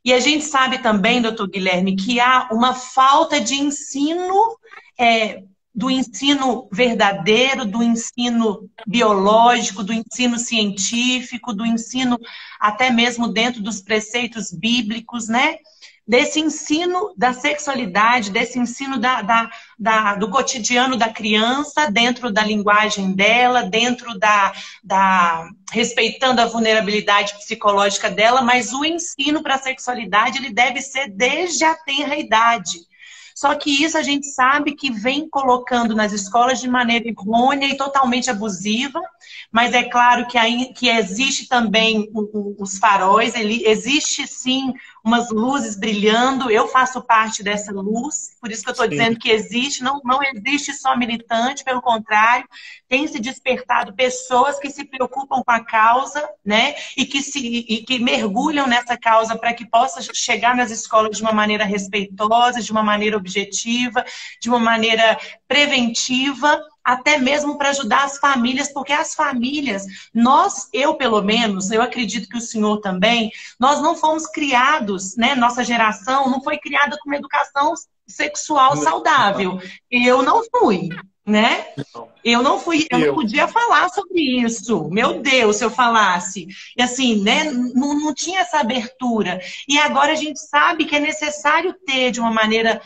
E a gente sabe também, doutor Guilherme, que há uma falta de ensino, do ensino verdadeiro, do ensino biológico, do ensino científico, do ensino até mesmo dentro dos preceitos bíblicos, né? Desse ensino da sexualidade, desse ensino do cotidiano da criança, dentro da linguagem dela, dentro respeitando a vulnerabilidade psicológica dela, mas o ensino para a sexualidade ele deve ser desde a tenra idade. Só que isso a gente sabe que vem colocando nas escolas de maneira errônea e totalmente abusiva, mas é claro que existe também os faróis, existe sim umas luzes brilhando, eu faço parte dessa luz, por isso que eu estou Sim, dizendo que existe, não existe só militante, pelo contrário, tem se despertado pessoas que se preocupam com a causa, né, e que mergulham nessa causa para que possa chegar nas escolas de uma maneira respeitosa, de uma maneira objetiva, de uma maneira preventiva, até mesmo para ajudar as famílias, porque as famílias, eu pelo menos, eu acredito que o senhor também, nós não fomos criados, né? Nossa geração não foi criada com uma educação sexual saudável. Eu não fui, né? não. Eu não fui, eu não Eu. podia falar sobre isso. Meu Deus, se eu falasse. E assim, né? Não tinha essa abertura. E agora a gente sabe que é necessário ter de uma maneira,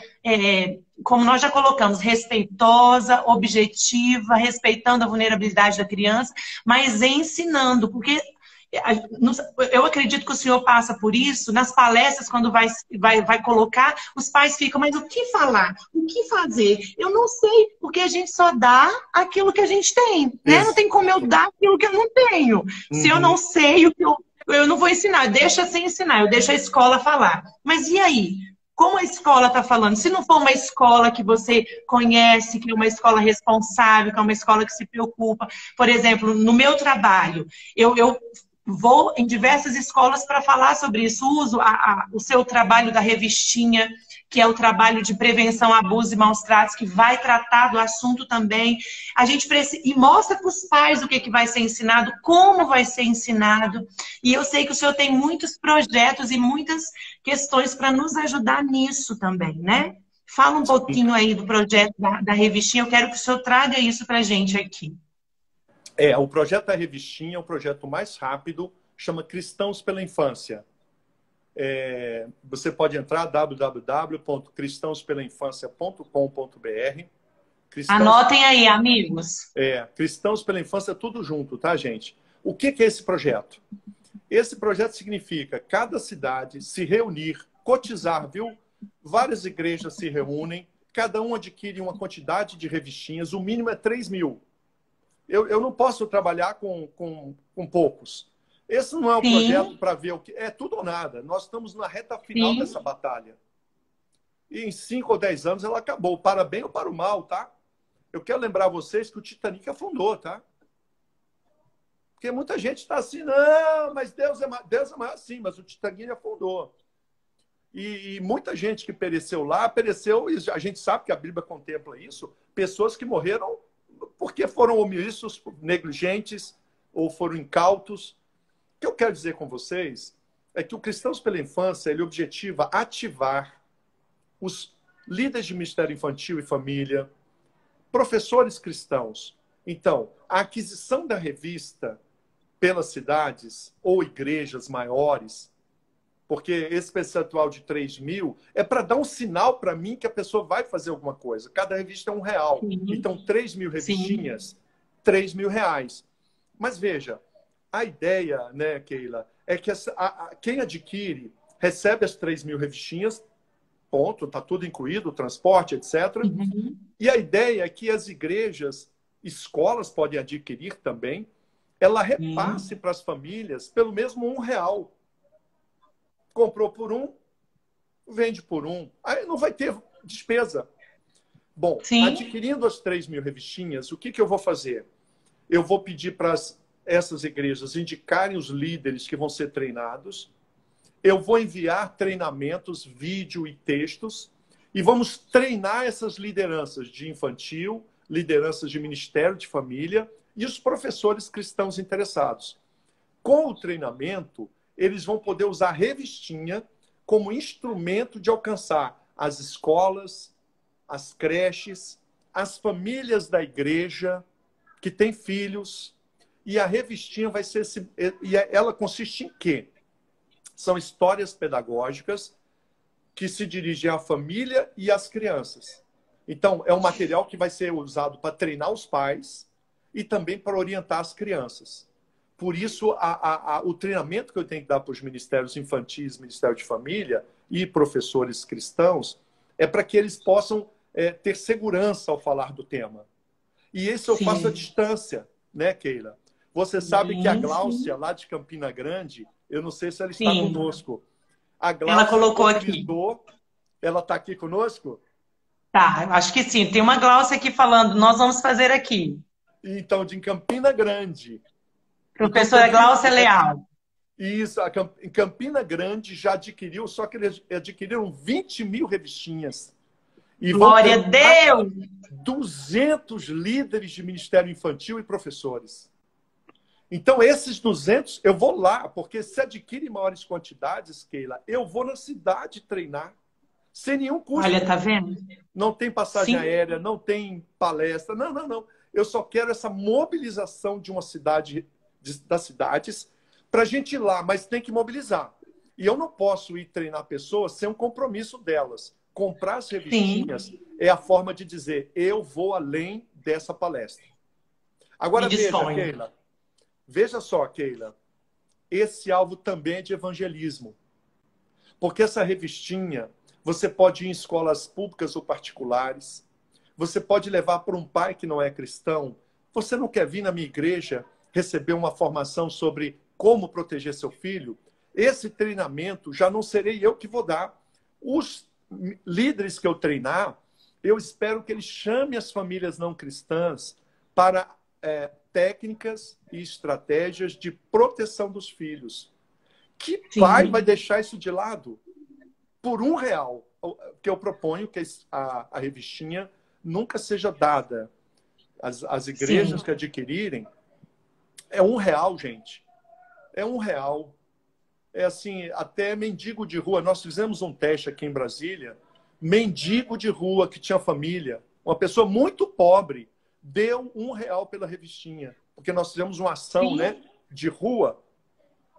como nós já colocamos, respeitosa, objetiva, respeitando a vulnerabilidade da criança, mas ensinando, porque eu acredito que o senhor passa por isso, nas palestras, quando vai colocar, os pais ficam, mas o que falar? O que fazer? Eu não sei, porque a gente só dá aquilo que a gente tem, né? Não tem como eu Exato. dar aquilo que eu não tenho. Se eu não Uhum. sei, eu não vou ensinar, deixa sem ensinar, eu deixo a escola falar. Mas e aí? Como a escola está falando? Se não for uma escola que você conhece, que é uma escola responsável, que é uma escola que se preocupa, por exemplo, no meu trabalho, eu vou em diversas escolas para falar sobre isso. Uso o seu trabalho da revistinha, que é o trabalho de prevenção a abuso e maus tratos, que vai tratar do assunto também. A gente precisa, e mostra para os pais o que vai ser ensinado, como vai ser ensinado. E eu sei que o senhor tem muitos projetos e muitas questões para nos ajudar nisso também, né? Fala um pouquinho aí do projeto da revistinha. Eu quero que o senhor traga isso para a gente aqui. O projeto da revistinha é um projeto mais rápido, chama Cristãos pela Infância. Você pode entrar www.cristãospelainfancia.com.br. Anotem aí, amigos. Cristãos pela Infância, tudo junto, tá, gente? O que é esse projeto? Esse projeto significa cada cidade se reunir, cotizar, viu? Várias igrejas se reúnem, cada um adquire uma quantidade de revistinhas, o mínimo é 3.000. Eu não posso trabalhar com poucos. Esse não é um Sim, projeto para ver o que... É tudo ou nada. Nós estamos na reta final sim. dessa batalha. E em 5 ou 10 anos ela acabou. Para bem ou para o mal, tá? Eu quero lembrar vocês que o Titanic afundou, tá? Porque muita gente está assim, não, mas Deus é maior, sim, mas o Titanic afundou. E muita gente que pereceu lá, pereceu, e a gente sabe que a Bíblia contempla isso, pessoas que morreram porque foram omissos, negligentes ou foram incautos. O que eu quero dizer com vocês é que o Cristãos pela Infância, ele objetiva ativar os líderes de ministério infantil e família, professores cristãos. Então, a aquisição da revista pelas cidades ou igrejas maiores, porque esse percentual de 3.000 é para dar um sinal para mim que a pessoa vai fazer alguma coisa. Cada revista é R$1. Sim, Então, 3.000 sim. revistinhas, R$3.000. Mas veja, a ideia, né, Keila, é que quem adquire recebe as 3.000 revistinhas, ponto, está tudo incluído, o transporte, etc. Uhum. E a ideia é que as igrejas, escolas podem adquirir também, ela repasse para as famílias pelo mesmo R$ 1. Comprou por 1, vende por 1. Aí não vai ter despesa. Bom, adquirindo as 3.000 revistinhas, o que eu vou fazer? Eu vou pedir para essas igrejas indicarem os líderes que vão ser treinados. Eu vou enviar treinamentos, vídeo e textos, e vamos treinar essas lideranças de infantil, lideranças de ministério de família e os professores cristãos interessados. Com o treinamento, eles vão poder usar a revistinha como instrumento de alcançar as escolas, as creches, as famílias da igreja que têm filhos. E a revistinha vai ser... E ela consiste em quê? São histórias pedagógicas que se dirigem à família e às crianças. Então, é um material que vai ser usado para treinar os pais e também para orientar as crianças. Por isso, o treinamento que eu tenho que dar para os ministérios infantis, Ministério de Família e professores cristãos é para que eles possam ter segurança ao falar do tema. E isso eu faço à distância, né, Keila? Você sabe que a Gláucia, lá de Campina Grande, eu não sei se ela está conosco. A Gláucia, ela colocou aqui. Ela está aqui conosco? Tá, acho que sim. Tem uma Gláucia aqui falando, nós vamos fazer aqui. Então, de Campina Grande. Professora Gláucia Leal. Isso, em Campina Grande já adquiriu, só que eles adquiriram 20.000 revistinhas. E glória a Deus! 200 líderes de ministério infantil e professores. Então, esses 200, eu vou lá, porque se adquire maiores quantidades, Keila, eu vou na cidade treinar, sem nenhum custo. Olha, tá vendo? Não tem passagem aérea, não tem palestra, não. Eu só quero essa mobilização de uma cidade, das cidades, para a gente ir lá, mas tem que mobilizar. E eu não posso ir treinar pessoas sem um compromisso delas. Comprar as revistinhas é a forma de dizer, eu vou além dessa palestra. Agora veja, Keila. Veja só, Keila. Esse alvo também é de evangelismo. Porque essa revistinha, você pode ir em escolas públicas ou particulares. Você pode levar para um pai que não é cristão. Você não quer vir na minha igreja receber uma formação sobre como proteger seu filho? Esse treinamento já não serei eu que vou dar. Os líderes que eu treinar, eu espero que eles chamem as famílias não cristãs para técnicas e estratégias de proteção dos filhos. Que pai vai deixar isso de lado? Por R$ 1, que eu proponho que a revistinha nunca seja dada. As igrejas que adquirirem, é R$ 1, gente. É R$ 1. É assim, até mendigo de rua. Nós fizemos um teste aqui em Brasília. Mendigo de rua que tinha família. Uma pessoa muito pobre deu R$ 1 pela revistinha. Porque nós fizemos uma ação, né, de rua.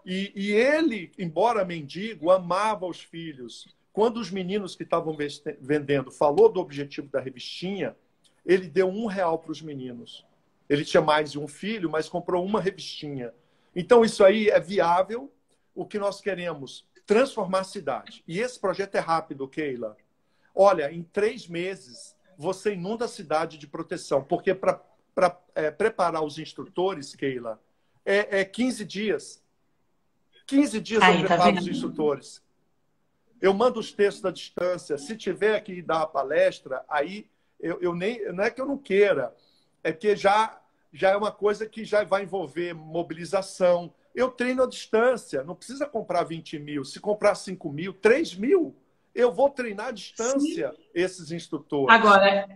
E ele, embora mendigo, amava os filhos. Quando os meninos que estavam vendendo falou do objetivo da revistinha, ele deu R$ 1 para os meninos. Ele tinha mais de um filho, mas comprou uma revistinha. Então, isso aí é viável. O que nós queremos? Transformar a cidade. E esse projeto é rápido, Keila. Olha, em 3 meses, você inunda a cidade de proteção. Porque para preparar os instrutores, Keila, é 15 dias. 15 dias eu preparo os instrutores. Eu mando os textos à distância. Se tiver que dar a palestra, aí não é que eu não queira. É que já é uma coisa que já vai envolver mobilização. Eu treino à distância, não precisa comprar 20.000. Se comprar 5.000, 3.000, eu vou treinar à distância esses instrutores. Agora,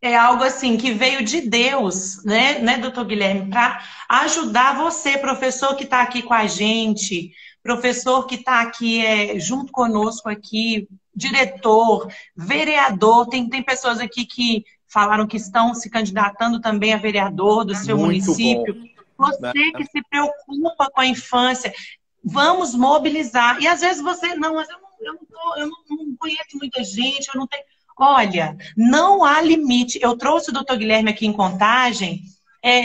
é algo assim que veio de Deus, né, doutor Guilherme, para ajudar você, professor que está aqui com a gente, professor que está aqui junto conosco aqui, diretor, vereador, tem pessoas aqui que falaram que estão se candidatando também a vereador do seu município. Bom. Você que se preocupa com a infância, vamos mobilizar. E às vezes você, não, mas eu não conheço muita gente, eu não tenho... Olha, não há limite. Eu trouxe o doutor Guilherme aqui em Contagem,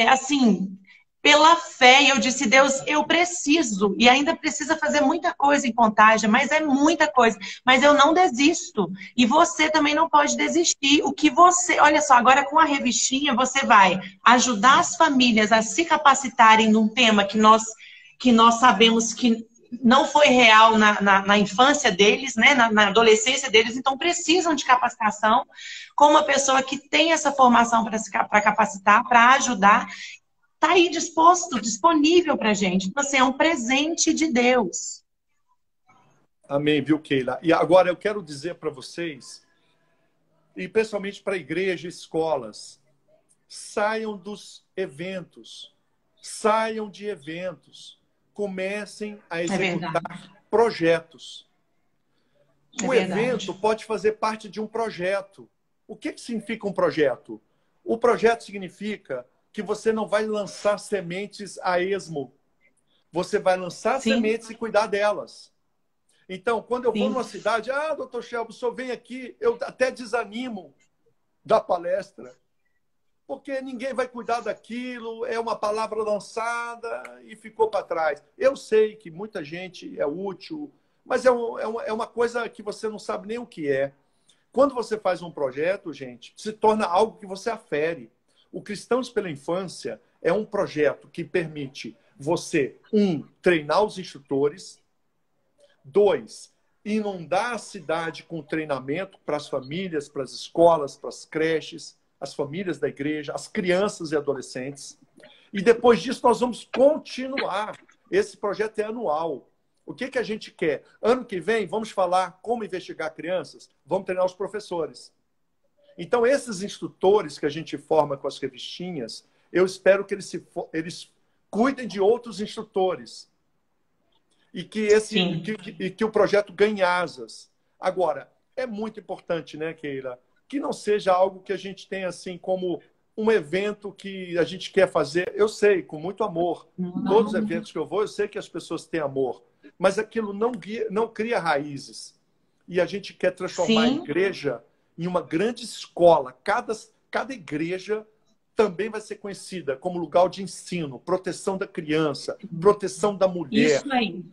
assim, pela fé. E eu disse, Deus, eu preciso. E ainda precisa fazer muita coisa em Contagem, mas é muita coisa. Mas eu não desisto. E você também não pode desistir. O que você... Olha só, agora com a revistinha, você vai ajudar as famílias a se capacitarem num tema que nós sabemos que não foi real na infância deles, né? Na adolescência deles, então precisam de capacitação, com uma pessoa que tem essa formação para capacitar, para ajudar, está aí disposto, disponível para a gente. Você é um presente de Deus. Amém, viu, Keila? E agora eu quero dizer para vocês, e principalmente para a igreja e escolas, saiam dos eventos, saiam de eventos, comecem a executar projetos. O evento pode fazer parte de um projeto. O que significa um projeto? O projeto significa que você não vai lançar sementes a esmo. Você vai lançar sementes e cuidar delas. Então, quando eu vou numa cidade, doutor Shelby, o senhor vem aqui, eu até desanimo da palestra, porque ninguém vai cuidar daquilo, é uma palavra lançada e ficou para trás. Eu sei que muita gente é útil, mas é uma coisa que você não sabe nem o que é. Quando você faz um projeto, gente, se torna algo que você afere. O Cristãos pela Infância é um projeto que permite você, treinar os instrutores, 2, inundar a cidade com treinamento para as famílias, para as escolas, para as creches, as famílias da igreja, as crianças e adolescentes. E depois disso nós vamos continuar. Esse projeto é anual. O que a gente quer? Ano que vem, vamos falar como investigar crianças? Vamos treinar os professores. Então, esses instrutores que a gente forma com as revistinhas, eu espero que eles cuidem de outros instrutores. E que o projeto ganhe asas. Agora, é muito importante, né, Keila? Que não seja algo que a gente tenha assim como um evento que a gente quer fazer. Eu sei, com muito amor. Todos os eventos que eu vou, eu sei que as pessoas têm amor. Mas aquilo não cria raízes. E a gente quer transformar a igreja em uma grande escola. Cada igreja também vai ser conhecida como lugar de ensino, proteção da criança, proteção da mulher. Isso aí.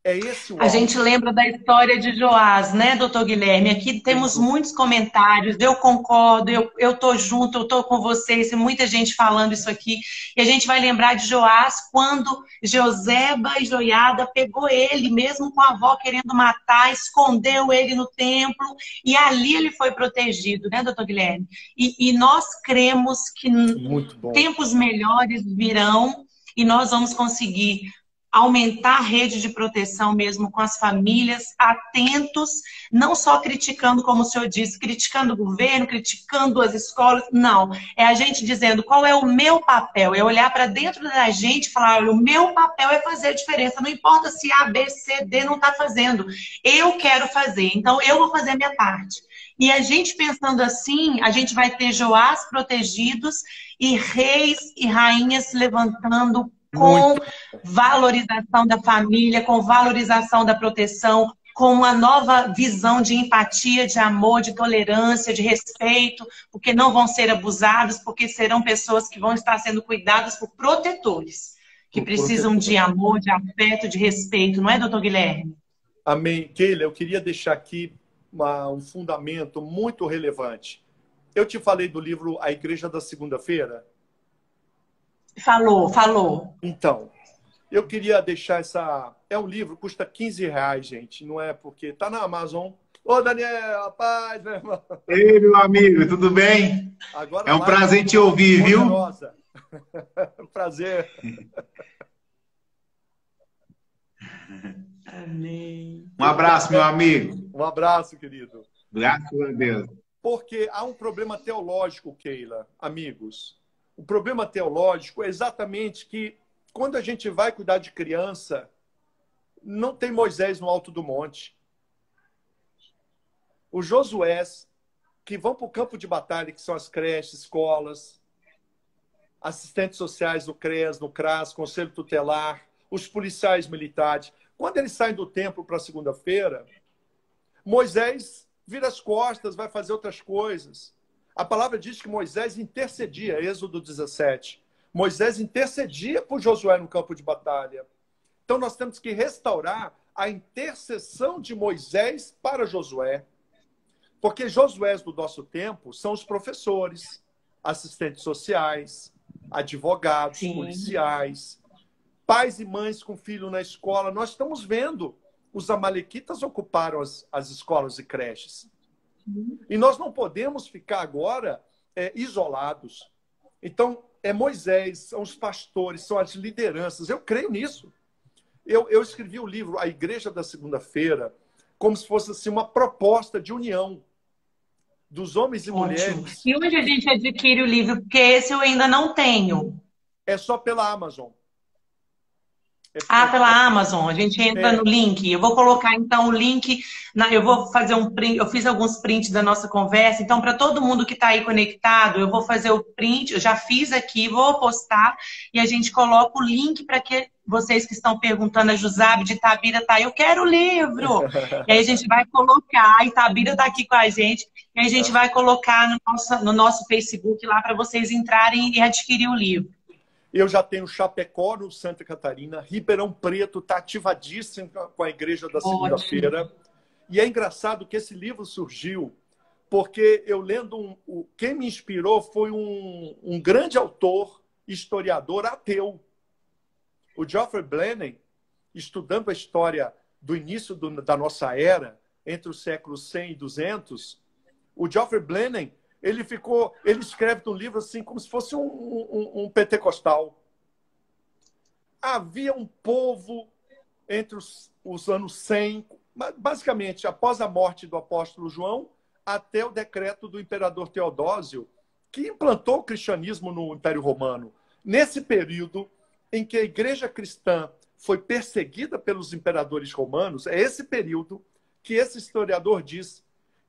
É esse o A gente lembra da história de Joás, né, doutor Guilherme? Aqui temos muitos comentários, eu concordo, eu tô junto, eu tô com vocês, tem muita gente falando isso aqui. E a gente vai lembrar de Joás quando Joseba e Joiada pegou ele, mesmo com a avó querendo matar, escondeu ele no templo, e ali ele foi protegido, né, doutor Guilherme? E nós cremos que tempos melhores virão e nós vamos conseguir aumentar a rede de proteção mesmo com as famílias, atentos, não só criticando, como o senhor disse, criticando o governo, criticando as escolas, não. É a gente dizendo qual é o meu papel, é olhar para dentro da gente e falar, olha, o meu papel é fazer a diferença, não importa se A, B, C, D não está fazendo, eu quero fazer, então eu vou fazer a minha parte. E a gente pensando assim, a gente vai ter Joás protegidos e reis e rainhas levantando com valorização da família, com valorização da proteção, com uma nova visão de empatia, de amor, de tolerância, de respeito, porque não vão ser abusados, porque serão pessoas que vão estar sendo cuidadas por protetores, que precisam de amor, de afeto, de respeito, não é, doutor Guilherme? Amém. Keila, eu queria deixar aqui um fundamento muito relevante. Eu te falei do livro A Igreja da Segunda-feira? Falou. Então, eu queria deixar essa... É um livro, custa R$15, gente. Não é porque... Tá na Amazon. Ô, Daniel, paz, meu irmão. Ei, meu amigo, tudo bem? Agora é um prazer te ouvir, viu? Prazer. Amém. Um abraço, meu amigo. Um abraço, querido. Graças a Deus. Porque há um problema teológico, Keila, amigos. O problema teológico é exatamente que quando a gente vai cuidar de criança, não tem Moisés no alto do monte. Os Josués, que vão para o campo de batalha, que são as creches, escolas, assistentes sociais no CREAS, no CRAS, Conselho Tutelar, os policiais militares. Quando eles saem do templo para segunda-feira, Moisés vira as costas, vai fazer outras coisas. A palavra diz que Moisés intercedia, Êxodo 17. Moisés intercedia por Josué no campo de batalha. Então nós temos que restaurar a intercessão de Moisés para Josué. Porque Josué do nosso tempo são os professores, assistentes sociais, advogados, Sim. policiais, pais e mães com filho na escola. Nós estamos vendo, os amalequitas ocuparam as escolas e creches. E nós não podemos ficar agora isolados. Então, é Moisés, são os pastores, são as lideranças. Eu creio nisso. Eu escrevi o livro A Igreja da Segunda-feira como se fosse assim, uma proposta de união dos homens e mulheres. E onde a gente adquire o livro? Porque esse eu ainda não tenho. É só pela Amazon. Pela Amazon. A gente entra no link. Eu vou colocar, então, o link. Eu vou fazer um print. Eu fiz alguns prints da nossa conversa. Então, para todo mundo que está aí conectado, eu vou fazer o print. Eu já fiz aqui, vou postar. E a gente coloca o link para que vocês que estão perguntando, a Jusab de Itabira tá, eu quero o livro. E aí a gente vai colocar, Itabira está aqui com a gente, e aí a gente vai colocar no nosso Facebook lá para vocês entrarem e adquirir o livro. Eu já tenho Chapecó, no Santa Catarina. Ribeirão Preto está ativadíssimo com a Igreja da Segunda-feira. E é engraçado que esse livro surgiu porque eu lendo... Quem me inspirou foi um grande autor, historiador ateu. O Geoffrey Blenheim, estudando a história do início da nossa era, entre os séculos 100 e 200, o Geoffrey Blenheim, ele escreve um livro assim, como se fosse um pentecostal. Havia um povo entre os anos 100, basicamente, após a morte do apóstolo João, até o decreto do imperador Teodósio, que implantou o cristianismo no Império Romano. Nesse período em que a igreja cristã foi perseguida pelos imperadores romanos, é esse período que esse historiador diz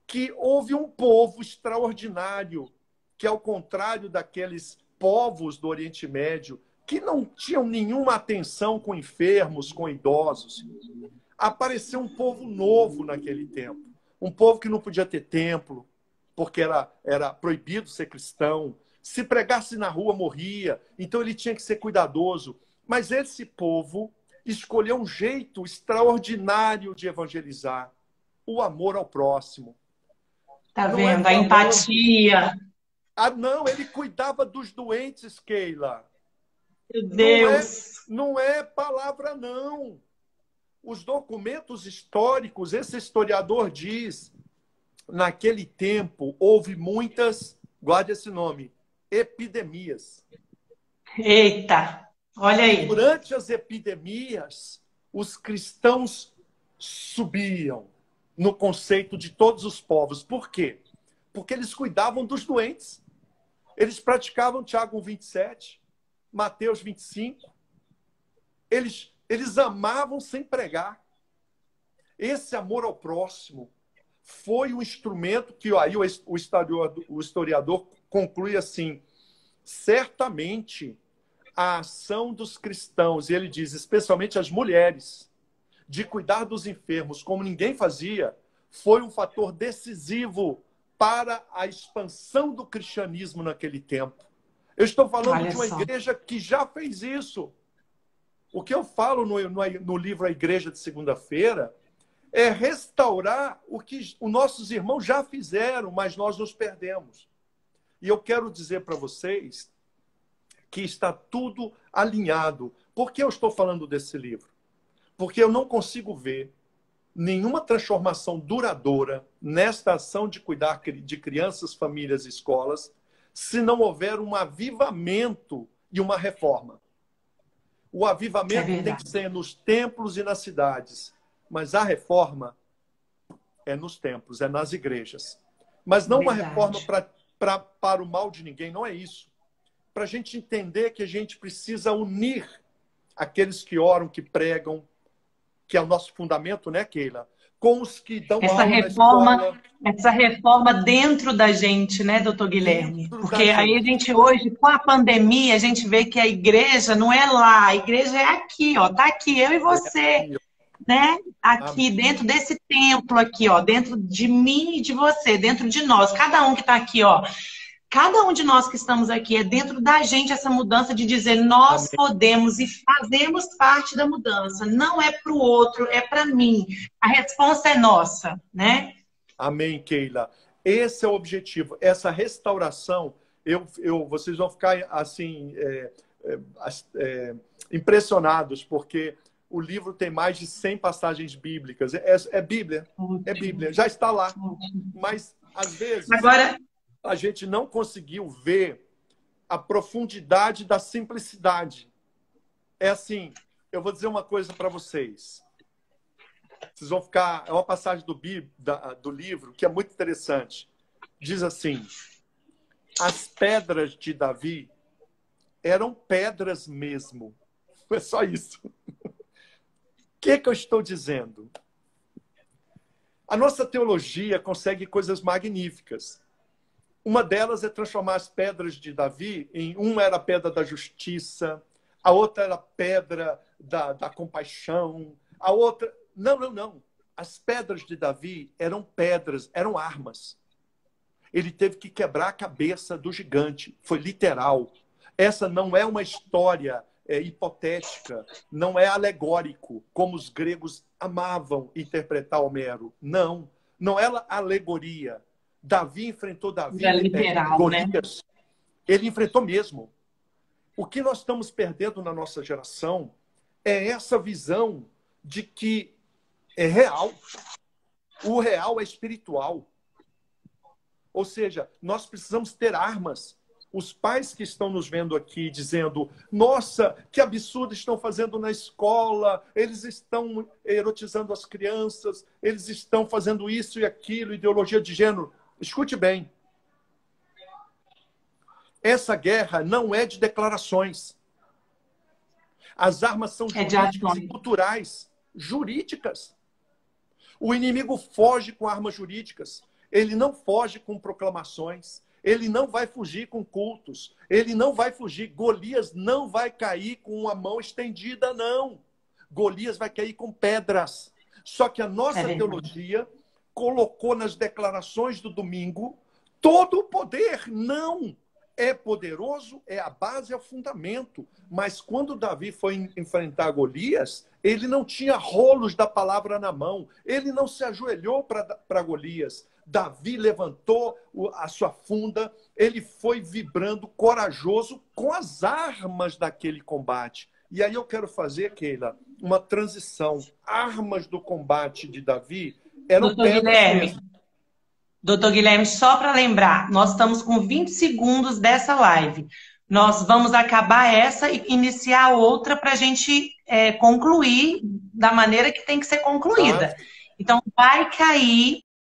que houve um povo extraordinário, que ao contrário daqueles povos do Oriente Médio, que não tinham nenhuma atenção com enfermos, com idosos, apareceu um povo novo naquele tempo. Um povo que não podia ter templo, porque era proibido ser cristão. Se pregasse na rua, morria. Então ele tinha que ser cuidadoso. Mas esse povo escolheu um jeito extraordinário de evangelizar. O amor ao próximo. Tá vendo? A empatia. Não, ele cuidava dos doentes, Keila. Meu Deus. Não é palavra, não. Os documentos históricos, esse historiador diz, naquele tempo houve muitas, guarde esse nome, epidemias. Eita, olha aí. Durante as epidemias, os cristãos subiam no conceito de todos os povos. Por quê? Porque eles cuidavam dos doentes. Eles praticavam Tiago 1:27, Mateus 25. Eles amavam sem pregar. Esse amor ao próximo foi um instrumento que aí o historiador conclui assim, certamente a ação dos cristãos, e ele diz, especialmente as mulheres, de cuidar dos enfermos como ninguém fazia, foi um fator decisivo para a expansão do cristianismo naquele tempo. Eu estou falando de uma igreja que já fez isso. O que eu falo no livro A Igreja de Segunda-feira é restaurar o que os nossos irmãos já fizeram, mas nós nos perdemos. E eu quero dizer para vocês que está tudo alinhado. Por que eu estou falando desse livro? Porque eu não consigo ver nenhuma transformação duradoura nesta ação de cuidar de crianças, famílias e escolas, se não houver um avivamento e uma reforma. O avivamento tem que ser nos templos e nas cidades, mas a reforma é nos templos, é nas igrejas. Mas não uma reforma para o mal de ninguém, não é isso. Para a gente entender que a gente precisa unir aqueles que oram, que pregam, que é o nosso fundamento, né, Keila? Com os que dão aula na escola. Essa reforma dentro da gente, né, doutor Guilherme? Porque aí a gente hoje, com a pandemia, a gente vê que a igreja não é lá, a igreja é aqui, ó, tá aqui, eu e você, né? Aqui dentro desse templo aqui, ó, dentro de mim e de você, dentro de nós, cada um que tá aqui, ó, cada um de nós que estamos aqui, é dentro da gente essa mudança de dizer nós Amém. podemos e fazemos parte da mudança. Não é para o outro, é para mim. A resposta é nossa, né? Amém, Keila. Esse é o objetivo. Essa restauração, vocês vão ficar assim impressionados, porque o livro tem mais de 100 passagens bíblicas. É Bíblia. É Bíblia. Já está lá. Mas, às vezes, agora a gente não conseguiu ver a profundidade da simplicidade. É assim, eu vou dizer uma coisa para vocês. Vocês vão ficar... É uma passagem do livro que é muito interessante. Diz assim: as pedras de Davi eram pedras mesmo. É só isso. O que eu estou dizendo? A nossa teologia consegue coisas magníficas. Uma delas é transformar as pedras de Davi em... Uma era a pedra da justiça, a outra era a pedra da compaixão, a outra... Não. As pedras de Davi eram pedras, eram armas. Ele teve que quebrar a cabeça do gigante. Foi literal. Essa não é uma história hipotética, não é alegórico, como os gregos amavam interpretar Homero. Não é alegoria. Davi enfrentou literal, Golias. Né? Ele enfrentou mesmo. O que nós estamos perdendo na nossa geração é essa visão de que é real. O real é espiritual. Ou seja, nós precisamos ter armas. Os pais que estão nos vendo aqui dizendo: nossa, que absurdo estão fazendo na escola, eles estão erotizando as crianças, eles estão fazendo isso e aquilo, ideologia de gênero. Escute bem. Essa guerra não é de declarações. As armas são jurídicas e culturais. Jurídicas. O inimigo foge com armas jurídicas. Ele não foge com proclamações. Ele não vai fugir com cultos. Ele não vai fugir. Golias não vai cair com uma mão estendida, não. Golias vai cair com pedras. Só que a nossa teologia colocou nas declarações do domingo todo o poder. Não. É poderoso, é a base, é o fundamento. Mas quando Davi foi enfrentar Golias, ele não tinha rolos da palavra na mão. Ele não se ajoelhou para Golias. Davi levantou a sua funda, ele foi vibrando, corajoso, com as armas daquele combate. E aí eu quero fazer, Keila, uma transição. Armas do combate de Davi eram pedras. Doutor Guilherme, só para lembrar, nós estamos com 20 segundos dessa live. Nós vamos acabar essa e iniciar outra para a gente concluir da maneira que tem que ser concluída. Então, vai cair